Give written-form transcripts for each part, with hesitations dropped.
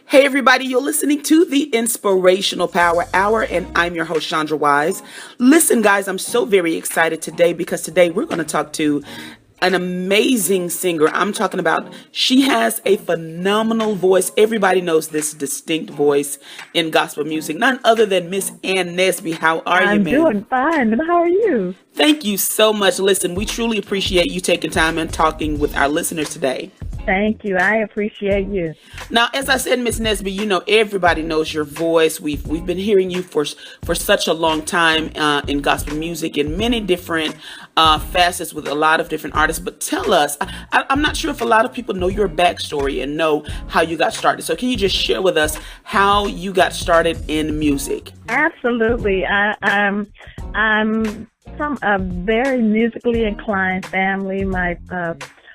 Hey, everybody, you're listening to the Inspirational Power Hour, and I'm your host, Chandra Wise. Listen, guys, I'm so very excited today because today we're going to talk to an amazing singer. I'm talking about, she has a phenomenal voice. Everybody knows this distinct voice in gospel music, none other than Miss Ann Nesby. How are you, I'm ma'am? doing fine. And how are you? Thank you so much. Listen, we truly appreciate you taking time and talking with our listeners today. Thank you. I appreciate you. Now, as I said, Miss Nesby, you know everybody knows your voice. We've been hearing you for such a long time in gospel music in many different facets with a lot of different artists. But tell us, I'm not sure if a lot of people know your backstory and know how you got started. So can you just share with us how you got started in music? Absolutely. I'm from a very musically inclined family.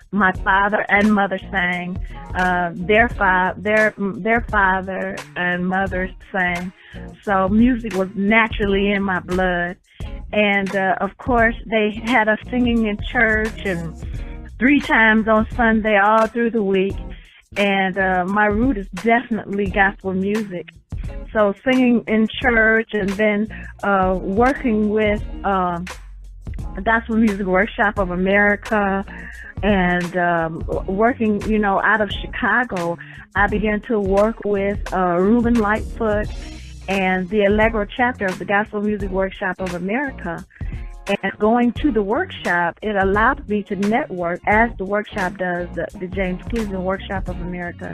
My father and mother sang. Their father and mother sang. So music was naturally in my blood. And of course, they had us singing in church and 3 times on Sunday all through the week. And my root is definitely gospel music. So singing in church and then working with Gospel Music Workshop of America and working, out of Chicago, I began to work with Reuben Lightfoot and the Allegro chapter of the Gospel Music Workshop of America. And going to the workshop, it allowed me to network, as the workshop does, the James Cleveland Workshop of America,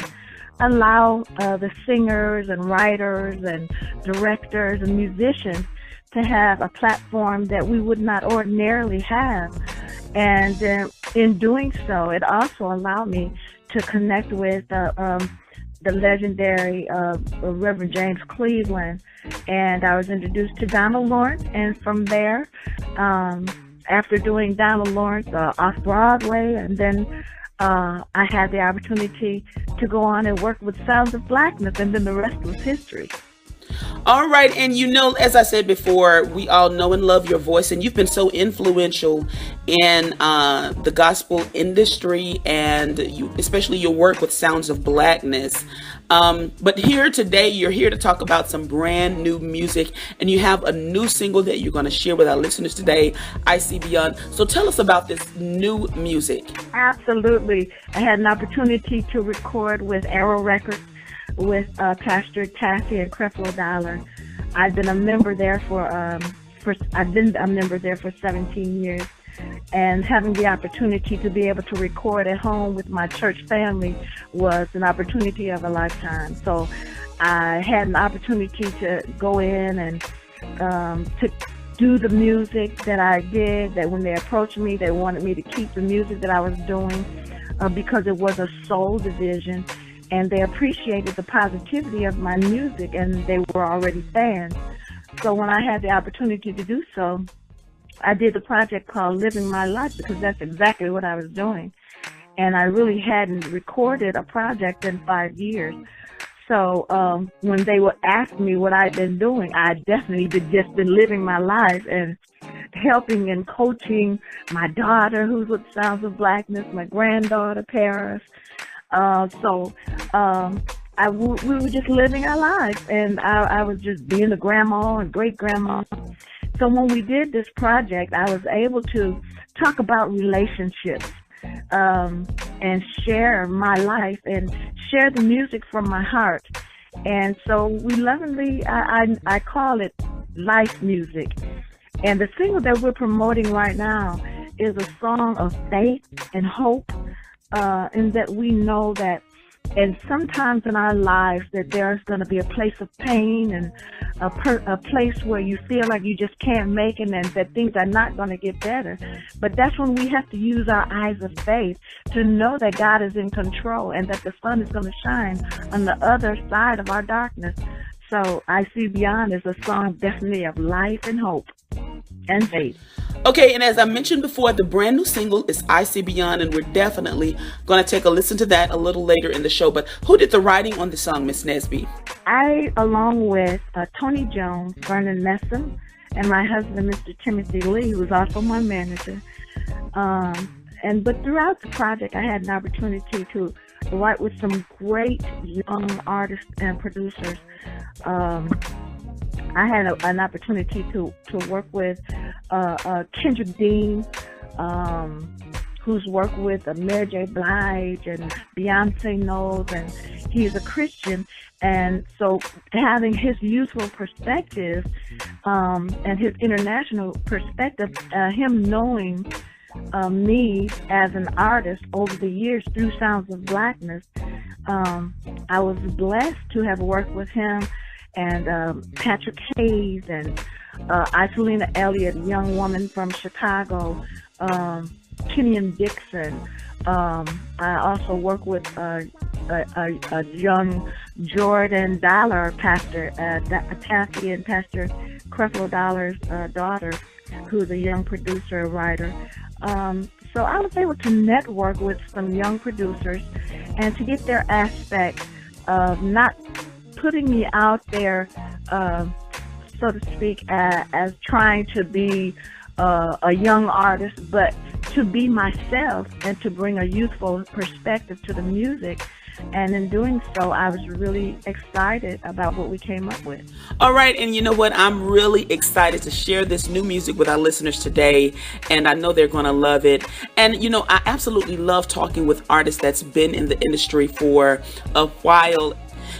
allow the singers and writers and directors and musicians to have a platform that we would not ordinarily have. And in doing so, it also allowed me to connect with the legendary Reverend James Cleveland. And I was introduced to Donald Lawrence. And from there, after doing Donald Lawrence off Broadway, and then I had the opportunity to go on and work with Sounds of Blackness, and then the rest was history. All right. And as I said before, we all know and love your voice, and you've been so influential in the gospel industry, and especially your work with Sounds of Blackness. But here today, you're here to talk about some brand new music, and you have a new single that you're going to share with our listeners today, I See Beyond. So tell us about this new music. Absolutely. I had an opportunity to record with Arrow Records with Pastor Tassie and Creflo Dollar. I've been a member there for 17 years, and having the opportunity to be able to record at home with my church family was an opportunity of a lifetime. So I had an opportunity to go in and to do the music that I did. That when they approached me, they wanted me to keep the music that I was doing because it was a soul division. And they appreciated the positivity of my music, and they were already fans. So when I had the opportunity to do so, I did the project called Living My Life, because that's exactly what I was doing. And I really hadn't recorded a project in 5 years. So when they would ask me what I'd been doing, I definitely just been living my life and helping and coaching my daughter, who's with Sounds of Blackness, my granddaughter, Paris. We were just living our lives, and I was just being a grandma and great grandma. So when we did this project, I was able to talk about relationships, and share my life and share the music from my heart. And so we lovingly, I call it life music. And the single that we're promoting right now is a song of faith and hope. In that we know that, and sometimes in our lives, that there's going to be a place of pain and a place where you feel like you just can't make it, and that things are not going to get better. But that's when we have to use our eyes of faith to know that God is in control and that the sun is going to shine on the other side of our darkness. So I See Beyond is a song definitely of life and hope and faith. Okay, and as I mentioned before, the brand new single is I See Beyond, and we're definitely going to take a listen to that a little later in the show. But who did the writing on the song, Miss Nesby? I, along with Tony Jones, Vernon Messam, and my husband, Mr. Timothy Lee, who was also my manager. But throughout the project, I had an opportunity to write with some great young artists and producers. I had an opportunity to work with Kendrick Dean, who's worked with Mary J. Blige and Beyonce Knowles, and he's a Christian. And so having his youthful perspective and his international perspective, him knowing me as an artist over the years through Sounds of Blackness, I was blessed to have worked with him and Patrick Hayes and Isolina Elliott, young woman from Chicago, Kenyon Dixon. I also work with a young Jordan Dollar pastor, Taffy and Pastor Creflo Dollar's daughter, who's a young producer and writer. So I was able to network with some young producers and to get their aspect of not putting me out there, so to speak, as trying to be a young artist, but to be myself and to bring a youthful perspective to the music. And in doing so, I was really excited about what we came up with. All right. And you know what? I'm really excited to share this new music with our listeners today. And I know they're going to love it. And, you know, I absolutely love talking with artists that's been in the industry for a while.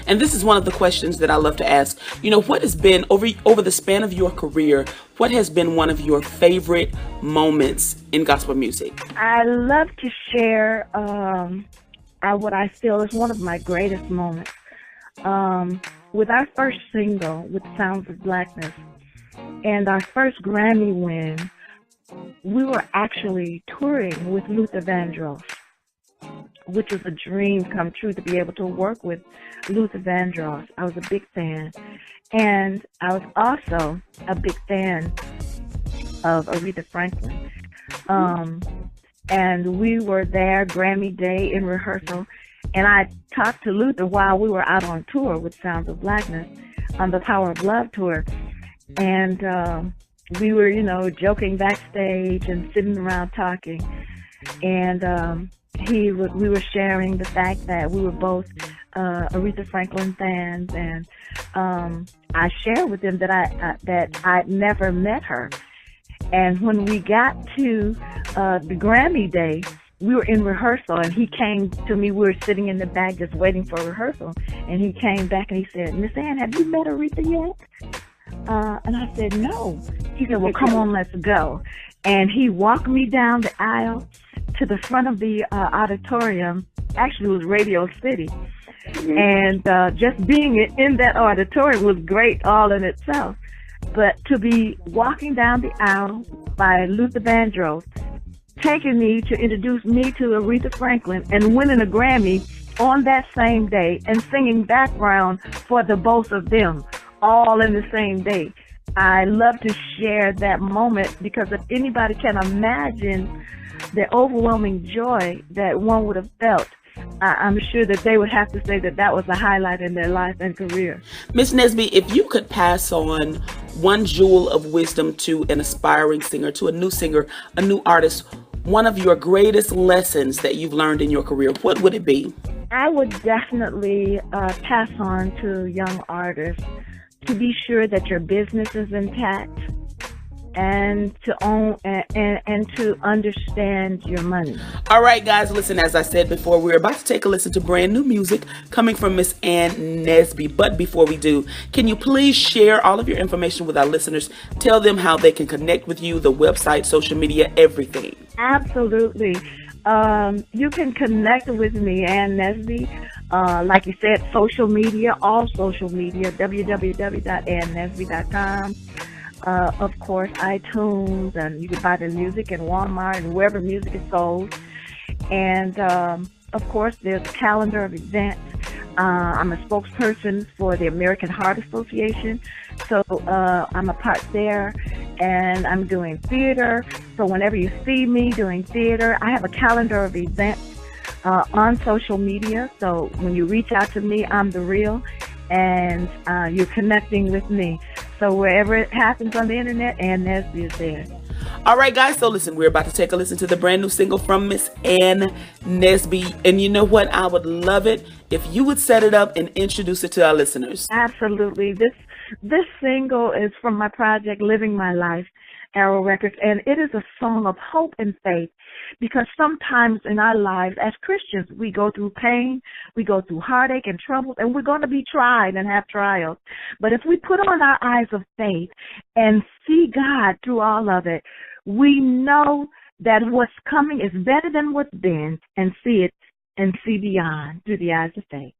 And this is one of the questions that I love to ask. You know, what has been over the span of your career, what has been one of your favorite moments in gospel music? I love to share what I feel is one of my greatest moments. With our first single, with Sounds of Blackness, and our first Grammy win, we were actually touring with Luther Vandross, which was a dream come true to be able to work with Luther Vandross. I was a big fan. And I was also a big fan of Aretha Franklin. And we were there Grammy Day in rehearsal. And I talked to Luther while we were out on tour with Sounds of Blackness on the Power of Love tour. And we were, you know, joking backstage and sitting around talking. And we were sharing the fact that we were both Aretha Franklin fans, and I shared with him that I'd never met her. And when we got to the Grammy Day, we were in rehearsal, and he came to me. We were sitting in the back just waiting for rehearsal, and he came back and he said, "Miss Ann, have you met Aretha yet?" And I said, "No." He said, "Well, come on, let's go." And he walked me down the aisle to the front of the auditorium. Actually, it was Radio City. And just being in that auditorium was great all in itself. But to be walking down the aisle by Luther Vandross, taking me to introduce me to Aretha Franklin, and winning a Grammy on that same day, and singing background for the both of them, all in the same day. I love to share that moment, because if anybody can imagine the overwhelming joy that one would have felt, I'm sure that they would have to say that that was a highlight in their life and career. Miss Nesby, if you could pass on one jewel of wisdom to an aspiring singer, to a new artist, one of your greatest lessons that you've learned in your career, what would it be? I would definitely pass on to young artists to be sure that your business is intact, and to own and to understand your money. All right, guys, listen, as I said before, we're about to take a listen to brand new music coming from Miss Ann Nesby. But before we do, can you please share all of your information with our listeners? Tell them how they can connect with you, the website, social media, everything. Absolutely. You can connect with me, Ann Nesby. Like you said, social media, all social media, www.annnesby.com. Of course, iTunes, and you can buy the music in Walmart and wherever music is sold. And, of course, there's a calendar of events. I'm a spokesperson for the American Heart Association, so I'm a part there, and I'm doing theater. So whenever you see me doing theater, I have a calendar of events on social media. So when you reach out to me, I'm the real, and you're connecting with me. So wherever it happens on the internet, Ann Nesby is there. All right, guys. So listen, we're about to take a listen to the brand new single from Miss Ann Nesby. And you know what? I would love it if you would set it up and introduce it to our listeners. Absolutely. This single is from my project, Living My Life, Arrow Records, and it is a song of hope and faith, because sometimes in our lives as Christians, we go through pain, we go through heartache and troubles, and we're going to be tried and have trials. But if we put on our eyes of faith and see God through all of it, we know that what's coming is better than what's been, and see it and see beyond through the eyes of faith.